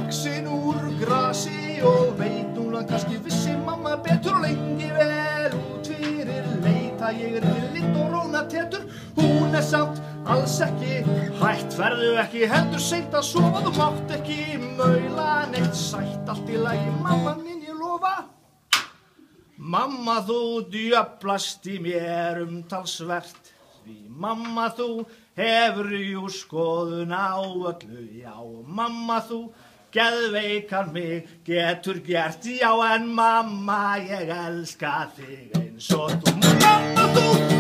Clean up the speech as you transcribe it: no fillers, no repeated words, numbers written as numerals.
vaxin úr grasi og veit núna kannski vissi mamma betur og lengi vel út fyrir leita. Ég ekki litt og róna tetur, hún samt alls ekki hætt. Ferðu ekki heldur seint að sofa, þú mátt ekki maula neitt sætt. Allt í lagi, mamma mín, ég lofa. Mamma, þú djöflast í mér umtalsvert, því mamma, þú hefur jú skoðun á öllu, já. Mamma, þú geðveikar mig getur gert, já. En mamma, ég elska þig eins og þú. Mamma, þú